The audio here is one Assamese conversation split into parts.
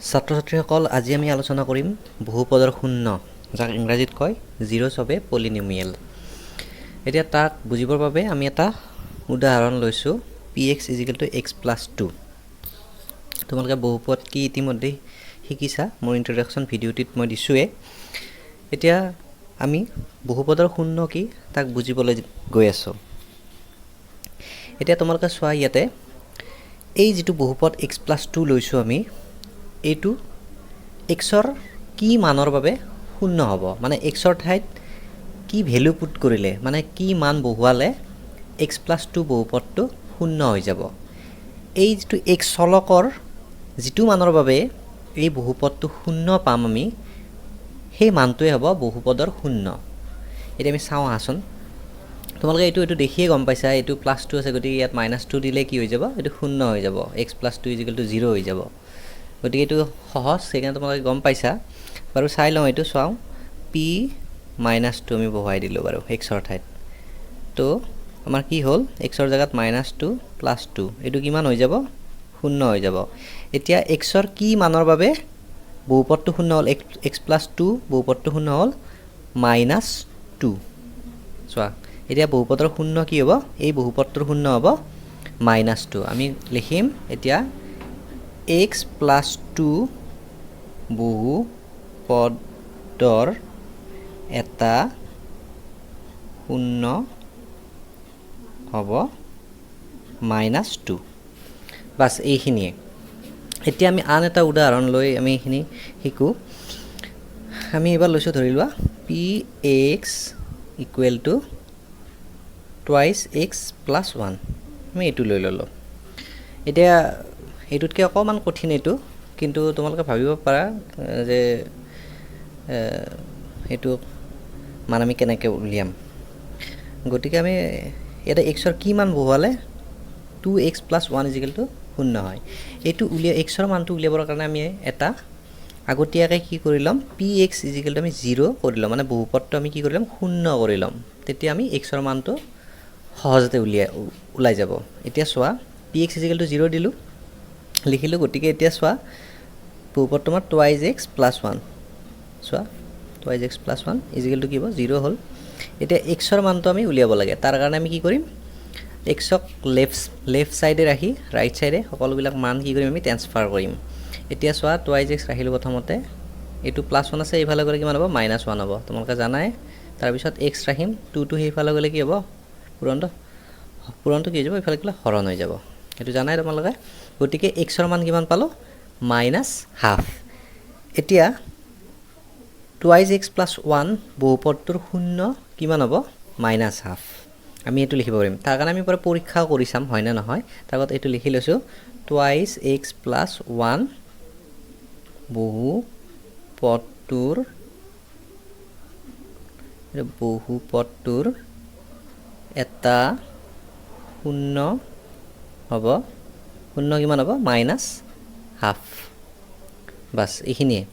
ছাত্ৰ ছাত্ৰীসকল আজি আমি আলোচনা কৰিম বহুপদৰ শূন্য যাক ইংৰাজীত কয় জিৰ'ছ অফ এ পলিনমিয়েল। এতিয়া তাক বুজিবৰ বাবে আমি এটা উদাহৰণ লৈছোঁ px = x+2। তোমালোকে বহুপদ কি ইতিমধ্যে শিকিছা, মোৰ ইন্ট্ৰডাকশ্যন ভিডিঅ'টিত মই দিছোঁৱে। এতিয়া আমি বহুপদৰ শূন্য কি তাক বুজিবলৈ গৈ আছোঁ। এতিয়া তোমালোকে চোৱা, ইয়াতে এই যিটো বহুপদ x+2 লৈছোঁ আমি, এইটো এক্সৰ কি মানৰ বাবে শূন্য হ'ব, মানে এক্সৰ ঠাইত কি ভেলু পুট কৰিলে, মানে কি মান বহুৱালে x+2 বহুপদটো শূন্য হৈ যাব। এই যিটো এক্স চলকৰ যিটো মানৰ বাবে এই বহুপদটো শূন্য পাম আমি, সেই মানটোৱে হ'ব বহুপদৰ শূন্য। এতিয়া আমি চাওঁ আহাচোন, তোমালোকে এইটো দেখিয়ে গম পাইছা, এইটো +2 আছে, গতিকে ইয়াত -2 দিলে কি হৈ যাব, এইটো শূন্য হৈ যাব, x+2 = 0 হৈ যাব। গতিকে এইটো সহজ, সেইকাৰণে তোমালোকে গম পাইছা বাৰু। চাই লওঁ, এইটো চাওঁ, p-2 আমি বহুৱাই দিলোঁ বাৰু এক্সৰ ঠাইত। তো আমাৰ কি হ'ল, এক্সৰ জেগাত -2 + 2, এইটো কিমান হৈ যাব, শূন্য হৈ যাব। এতিয়া এক্সৰ কি মানৰ বাবে বহুপদটো শূন্য হ'ল, x+2 বহুপদটো শূন্য হ'ল -2। চোৱা, এতিয়া বহুপদৰ শূন্য কি হ'ব, এই বহুপদটোৰ শূন্য হ'ব -2। আমি লিখিম এতিয়া x+2 বহুপদৰ এটা শূন্য হ'ব -2। বাছ এইখিনিয়ে। এতিয়া আমি আন এটা উদাহৰণ লৈ আমি এইখিনি শিকোঁ। আমি এইবাৰ লৈছোঁ, ধৰি লোৱা px = 2x+1। আমি এইটো লৈ ল'লোঁ। এতিয়া এইটোতকৈ অকণমান কঠিন এইটো, কিন্তু তোমালোকে ভাবিব পাৰা যে এইটো মান আমি কেনেকৈ উলিয়াম। গতিকে আমি ইয়াতে এক্সৰ কি মান বহুৱালে 2x+1 = 0 হয়। এইটো এক্সৰ মানটো উলিয়াবৰ কাৰণে আমি এটা আগতীয়াকৈ কি কৰি ল'ম, px = আমি 0 কৰি ল'ম, মানে বহুপদটো আমি কি কৰি ল'ম, শূন্য কৰি ল'ম। তেতিয়া আমি এক্সৰ মানটো সহজতে ওলাই যাব। এতিয়া চোৱা, px = 0 দিলোঁ, লিখিলোঁ। গতিকে এতিয়া চোৱা, বহুপদটো আমাৰ 2x+1। চোৱা, 2x+1 = কি হ'ব, 0 হ'ল। এতিয়া এক্সৰ মানটো আমি উলিয়াব লাগে। তাৰ কাৰণে আমি কি কৰিম, এক্সক লেফ্ট ছাইডে ৰাখি ৰাইট ছাইডে সকলোবিলাক মান কি কৰিম, আমি ট্ৰেন্সফাৰ কৰিম। এতিয়া চোৱা, 2x ৰাখিলোঁ প্ৰথমতে, এইটো +1 আছে, এইফালে গ'লে কিমান হ'ব, -1 হ'ব, তোমালোকে জানাই। তাৰপিছত x ৰাখিম, 2টো সেইফালে গ'লে কি হ'ব, পূৰণটো কি হৈ যাব, এইফালে গ'লে হৰণ হৈ যাব, সেইটো জানাই তোমালোকে। গতিকে এক্সৰ মান কিমান পালোঁ, -½ এতিয়া 2x+1 বহুপদটোৰ শূন্য কিমান হ'ব, -½ আমি এইটো লিখিব পাৰিম। তাৰ কাৰণে আমি পৰা পৰীক্ষাও কৰি চাম হয়নে নহয়। তাৰ আগত এইটো লিখি লৈছোঁ, 2x+1 বহুপদটোৰ এটা শূন্য হ'ব, শূন্য কিমান হ'ব, -½ বাছ এইখিনিয়ে।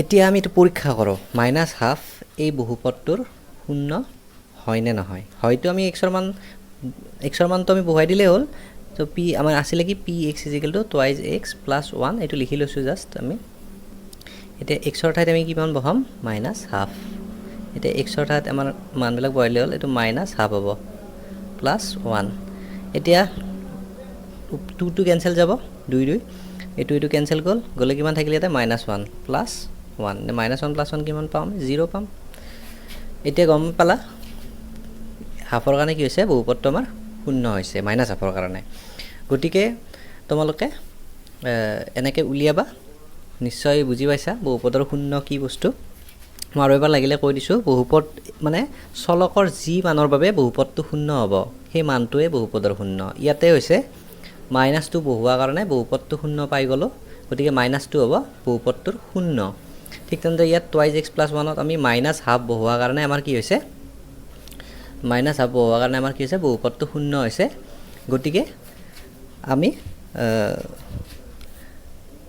এতিয়া আমি এইটো পৰীক্ষা কৰোঁ, -½ এই বহুপদটোৰ শূন্য হয়নে নহয়। হয়তো আমি এক্সৰ মানটো আমি বহুৱাই দিলেই হ'ল। তো আমাৰ আছিলে কি, px = 2x+1, এইটো লিখি লৈছোঁ জাষ্ট আমি। এতিয়া এক্সৰ ঠাইত আমি কিমান বহাম, -½ এতিয়া এক্সৰ ঠাইত আমাৰ মানবিলাক বহাইলে হ'ল, এইটো -½ হ'ব, +1। এতিয়া 2 কেঞ্চেল যাব, 2 এইটো কেঞ্চেল গ'লে কিমান থাকিলে ইয়াতে, -1 +1 -1 + 1 কিমান পাম, 0 পাম। এতিয়া গম পালা হাফৰ কাৰণে কি হৈছে, বহুপদটো আমাৰ শূন্য হৈছে, -½ কাৰণে। গতিকে তোমালোকে এনেকৈ উলিয়াবা, নিশ্চয় বুজি পাইছা বহুপদৰ শূন্য কি বস্তু। মই আৰু এবাৰ লাগিলে কৈ দিছোঁ, বহুপদ মানে চলকৰ যি মানৰ বাবে বহুপদটো শূন্য হ'ব, সেই মানটোৱে বহুপদৰ শূন্য। ইয়াতে হৈছে -2 বহুৱাৰ কাৰণে বহুপদটো শূন্য পাই গ'লোঁ, গতিকে -2 হ'ব বহুপদটোৰ শূন্য। ঠিক তেনেদৰে ইয়াত 2x+1ত আমি -½ বহুৱাৰ কাৰণে আমাৰ কি হৈছে, বহুপদটো শূন্য হৈছে। গতিকে আমি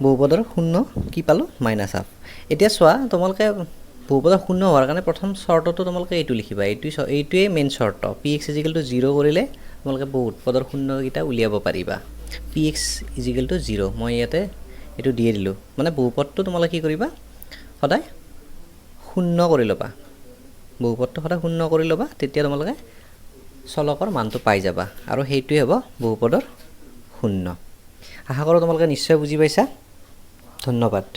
বহুপদৰ শূন্য কি পালোঁ, -½ এতিয়া চোৱা, তোমালোকে বহুপদৰ শূন্য হোৱাৰ কাৰণে প্ৰথম চৰ্তটো তোমালোকে এইটো লিখিবা, এইটোৱে মেইন চৰ্ত। px = 0 কৰিলে তোমালোকে বহুপদৰ শূন্যকেইটা উলিয়াব পাৰিবা। px = 0, মই ইয়াতে এইটো দিয়ে দিলোঁ মানে বহুপদটো তোমালোকে কি কৰিবা সদায় শূন্য কৰি ল'বা বহুপদটো সদায় শূন্য কৰি ল'বা তেতিয়া তোমালোকে চলকৰ মানটো পাই যাবা আৰু সেইটোৱে হ'ব বহুপদৰ শূন্য আশা কৰোঁ তোমালোকে নিশ্চয় বুজি পাইছা ধন্যবাদ